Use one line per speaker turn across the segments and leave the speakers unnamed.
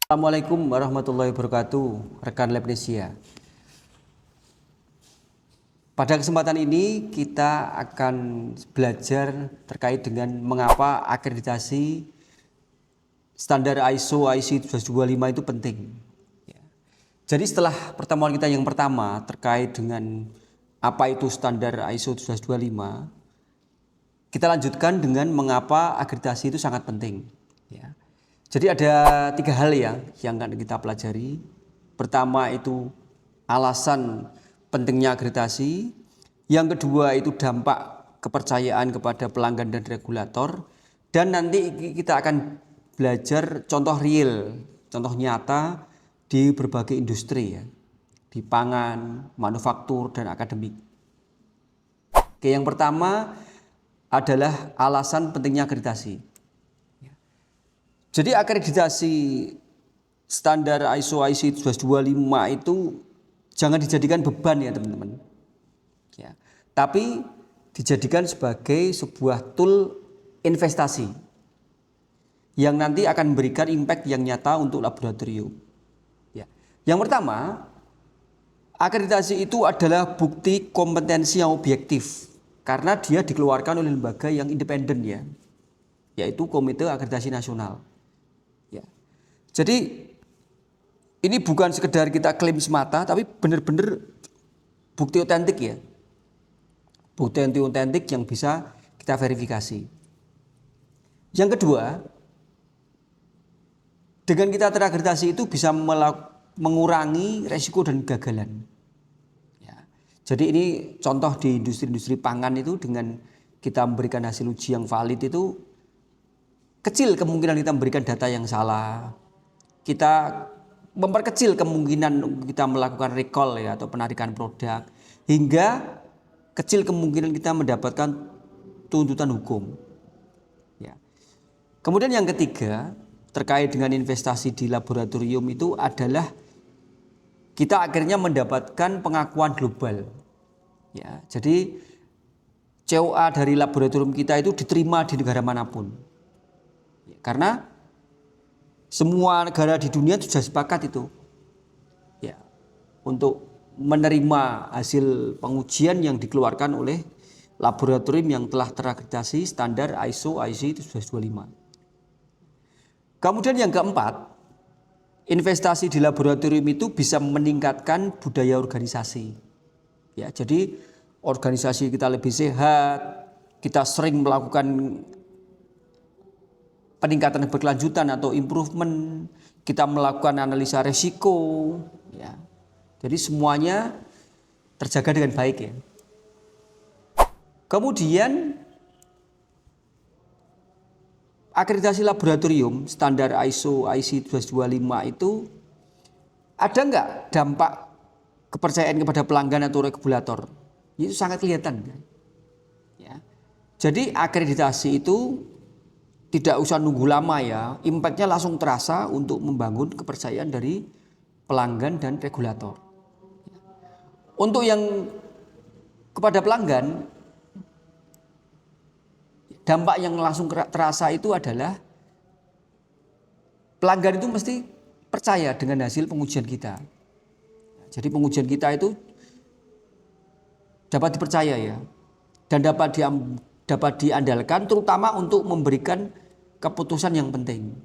Assalamualaikum warahmatullahi wabarakatuh, rekan Labnesia. Pada kesempatan ini kita akan belajar terkait dengan mengapa akreditasi standar ISO IC 12425 itu penting. Jadi setelah pertemuan kita yang pertama terkait dengan apa itu standar ISO 12425, kita lanjutkan dengan mengapa akreditasi itu sangat penting. Jadi ada 3 hal yang akan kita pelajari. Pertama itu alasan pentingnya akreditasi. Yang kedua itu dampak kepercayaan kepada pelanggan dan regulator. Dan nanti kita akan belajar contoh real, contoh nyata di berbagai industri di pangan, manufaktur, dan akademik. Oke, yang pertama adalah alasan pentingnya akreditasi. Jadi akreditasi standar ISO IC 12425 itu jangan dijadikan beban ya teman-teman. Tapi dijadikan sebagai sebuah tool investasi yang nanti akan memberikan impact yang nyata untuk laboratorium. Yang pertama, akreditasi itu adalah bukti kompetensi yang objektif karena dia dikeluarkan oleh lembaga yang independen yaitu Komite Akreditasi Nasional. Jadi ini bukan sekedar kita klaim semata, tapi benar-benar bukti otentik Bukti otentik yang bisa kita verifikasi. Yang kedua, dengan kita terakreditasi itu bisa mengurangi resiko dan kegagalan. Jadi ini contoh di industri-industri pangan itu dengan kita memberikan hasil uji yang valid itu kecil kemungkinan kita memberikan data yang salah. Kita memperkecil kemungkinan kita melakukan recall atau penarikan produk, hingga kecil kemungkinan kita mendapatkan tuntutan hukum. Kemudian yang ketiga terkait dengan investasi di laboratorium itu adalah kita akhirnya mendapatkan pengakuan global. Jadi COA dari laboratorium kita itu diterima di negara manapun. Karena semua negara di dunia sudah sepakat itu untuk menerima hasil pengujian yang dikeluarkan oleh laboratorium yang telah terakreditasi standar ISO IC 12425. Kemudian yang keempat, investasi di laboratorium itu bisa meningkatkan budaya organisasi. Jadi organisasi kita lebih sehat, kita sering melakukan peningkatan berkelanjutan atau improvement, kita melakukan analisa resiko, Jadi semuanya terjaga dengan baik Kemudian akreditasi laboratorium standar ISO IC 12425 itu ada enggak dampak kepercayaan kepada pelanggan atau regulator? Itu sangat kelihatan Jadi akreditasi itu tidak usah nunggu lama impactnya langsung terasa untuk membangun kepercayaan dari pelanggan dan regulator. Untuk yang kepada pelanggan, dampak yang langsung terasa itu adalah pelanggan itu mesti percaya dengan hasil pengujian kita. Jadi pengujian kita itu dapat dipercaya dan dapat diandalkan terutama untuk memberikan keputusan yang penting.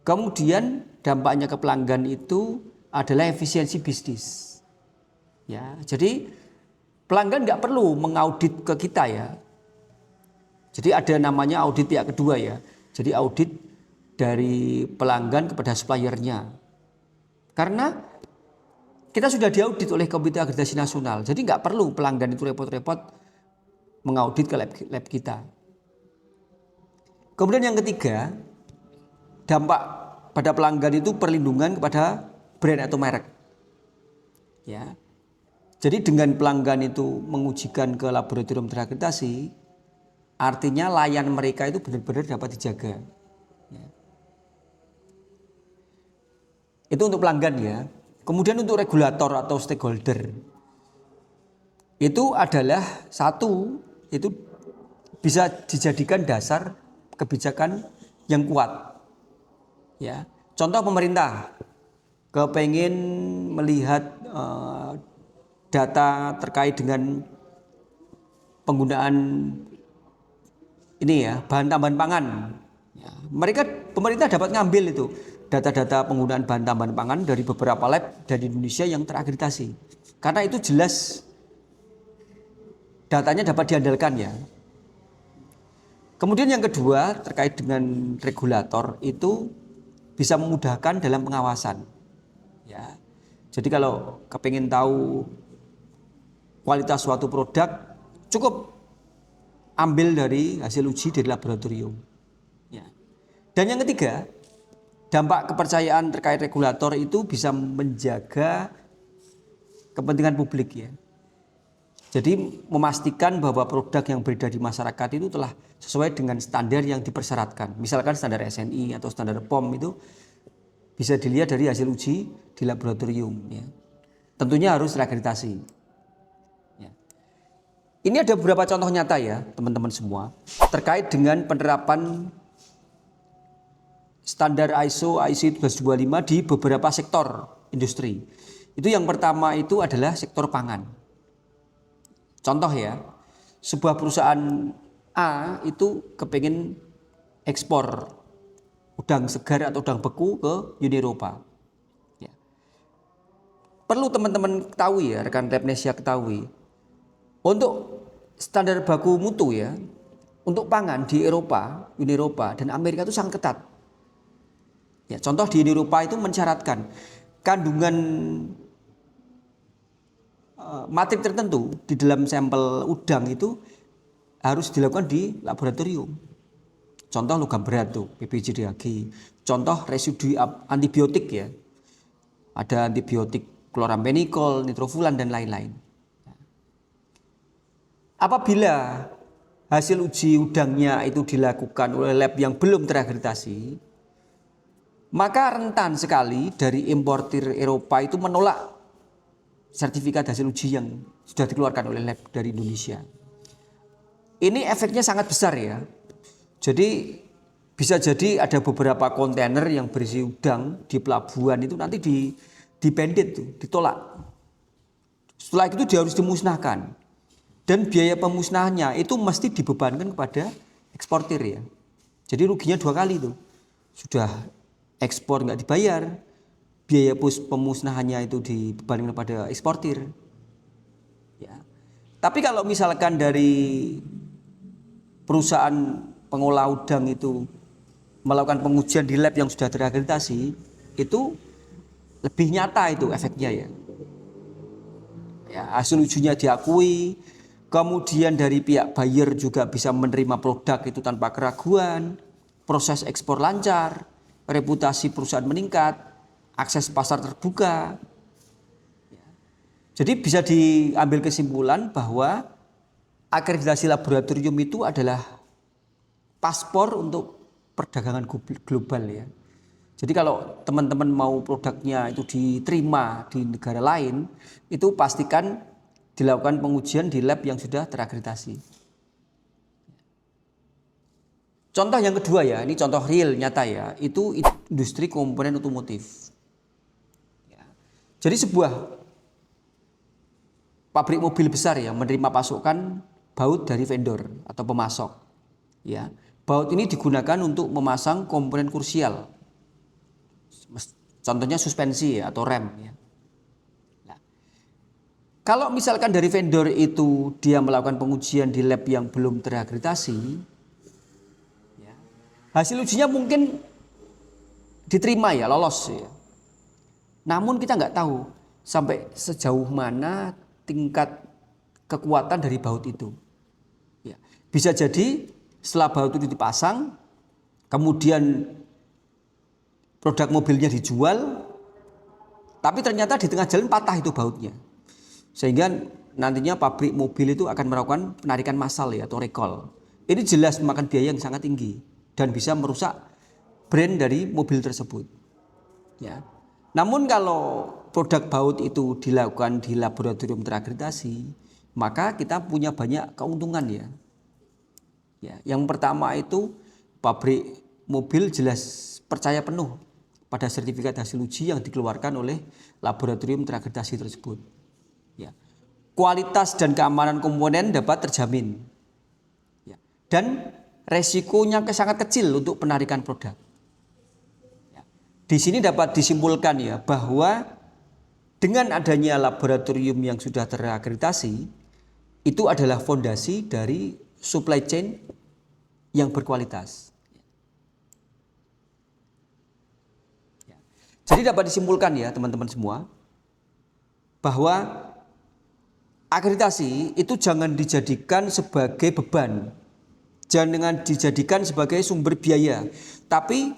Kemudian dampaknya ke pelanggan itu adalah efisiensi bisnis. Jadi pelanggan nggak perlu mengaudit ke kita Jadi ada namanya audit pihak kedua Jadi audit dari pelanggan kepada suppliernya. Karena kita sudah diaudit oleh Komite Akreditasi Nasional. Jadi nggak perlu pelanggan itu repot-repot mengaudit ke lab kita. Kemudian yang ketiga, dampak pada pelanggan itu perlindungan kepada brand atau merek. Jadi dengan pelanggan itu mengujikan ke laboratorium terakreditasi, artinya layan mereka itu benar-benar dapat dijaga. Itu untuk pelanggan Kemudian untuk regulator atau stakeholder, itu adalah itu bisa dijadikan dasar kebijakan yang kuat. Contoh pemerintah kepengen melihat data terkait dengan penggunaan ini ya, bahan tambahan pangan. Ya, pemerintah dapat ngambil itu data-data penggunaan bahan tambahan pangan dari beberapa lab dari Indonesia yang terakreditasi. Karena itu jelas datanya dapat diandalkan ya. Kemudian yang kedua terkait dengan regulator itu bisa memudahkan dalam pengawasan. Ya. Jadi kalau kepengen tahu kualitas suatu produk, cukup ambil dari hasil uji dari laboratorium. Ya. Dan yang ketiga, dampak kepercayaan terkait regulator itu bisa menjaga kepentingan publik ya. Jadi memastikan bahwa produk yang beredar di masyarakat itu telah sesuai dengan standar yang dipersyaratkan. Misalkan standar SNI atau standar POM itu bisa dilihat dari hasil uji di laboratorium. Ya. Tentunya harus terakreditasi. Ya. Ini ada beberapa contoh nyata ya teman-teman semua terkait dengan penerapan standar ISO IEC 14025 di beberapa sektor industri. Itu yang pertama itu adalah sektor pangan. Contoh ya, sebuah perusahaan A itu kepengen ekspor udang segar atau udang beku ke Uni Eropa. Ya. Perlu teman-teman ketahui ya, rekan Repnesia ketahui, untuk standar baku mutu ya, untuk pangan di Eropa, Uni Eropa dan Amerika itu sangat ketat. Ya, contoh di Uni Eropa itu mensyaratkan kandungan matrik tertentu di dalam sampel udang itu harus dilakukan di laboratorium. Contoh logam berat tuh, PBJ-DHG. Contoh residu antibiotik ya. Ada antibiotik chloramphenicol, nitrofuran dan lain-lain. Apabila hasil uji udangnya itu dilakukan oleh lab yang belum terakreditasi, maka rentan sekali dari importir Eropa itu menolak sertifikat hasil uji yang sudah dikeluarkan oleh lab dari Indonesia. Ini efeknya sangat besar ya. Jadi bisa jadi ada beberapa kontainer yang berisi udang di pelabuhan itu nanti dibandit tuh, ditolak. Setelah itu dia harus dimusnahkan. Dan biaya pemusnahannya itu mesti dibebankan kepada eksportir ya. Jadi ruginya 2 kali tuh. Sudah ekspor nggak dibayar, biaya pemusnahannya itu dibebankan kepada eksportir. Ya. Tapi kalau misalkan dari perusahaan pengolah udang itu melakukan pengujian di lab yang sudah terakreditasi, itu lebih nyata itu efeknya ya. Ya, hasil ujinya diakui, kemudian dari pihak buyer juga bisa menerima produk itu tanpa keraguan, proses ekspor lancar, reputasi perusahaan meningkat, akses pasar terbuka. Jadi bisa diambil kesimpulan bahwa akreditasi laboratorium itu adalah paspor untuk perdagangan global ya. Jadi kalau teman-teman mau produknya itu diterima di negara lain, itu pastikan dilakukan pengujian di lab yang sudah terakreditasi. Contoh yang kedua ya, ini contoh real nyata ya, itu industri komponen otomotif. Jadi sebuah pabrik mobil besar ya menerima pasokan baut dari vendor atau pemasok. Ya, baut ini digunakan untuk memasang komponen krusial. Contohnya suspensi ya, atau rem ya. Nah, kalau misalkan dari vendor itu dia melakukan pengujian di lab yang belum terakreditasi, ya, hasil ujinya mungkin diterima ya, lolos ya. Namun kita nggak tahu sampai sejauh mana tingkat kekuatan dari baut itu. Ya, bisa jadi setelah baut itu dipasang, kemudian produk mobilnya dijual, tapi ternyata di tengah jalan patah itu bautnya. Sehingga nantinya pabrik mobil itu akan melakukan penarikan massal ya, atau recall. Ini jelas memakan biaya yang sangat tinggi dan bisa merusak brand dari mobil tersebut. Ya. Namun kalau produk baut itu dilakukan di laboratorium terakreditasi, maka kita punya banyak keuntungan ya. Ya, yang pertama itu pabrik mobil jelas percaya penuh pada sertifikat hasil uji yang dikeluarkan oleh laboratorium terakreditasi tersebut. Ya. Kualitas dan keamanan komponen dapat terjamin. Ya. Dan resikonya sangat kecil untuk penarikan produk. Ya. Di sini dapat disimpulkan ya bahwa dengan adanya laboratorium yang sudah terakreditasi, itu adalah fondasi dari supply chain yang berkualitas. Jadi dapat disimpulkan ya teman-teman semua, bahwa akreditasi itu jangan dijadikan sebagai beban, jangan dijadikan sebagai sumber biaya, tapi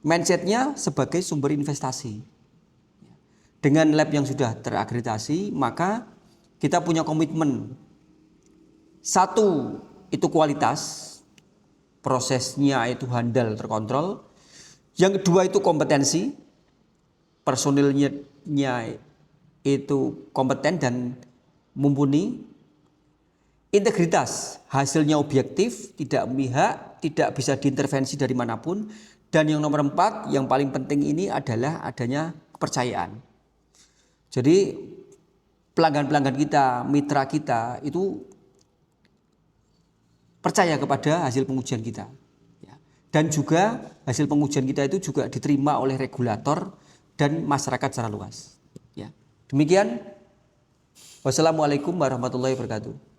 mindsetnya sebagai sumber investasi. Dengan lab yang sudah terakreditasi, maka kita punya komitmen. Satu, itu kualitas, prosesnya itu handal, terkontrol. Yang kedua itu kompetensi, personilnya itu kompeten dan mumpuni. Integritas, hasilnya objektif, tidak memihak, tidak bisa diintervensi dari manapun. Dan yang nomor 4, yang paling penting ini adalah adanya kepercayaan. Jadi pelanggan-pelanggan kita, mitra kita itu percaya kepada hasil pengujian kita. Dan juga hasil pengujian kita itu juga diterima oleh regulator dan masyarakat secara luas. Ya. Demikian. Wassalamualaikum warahmatullahi wabarakatuh.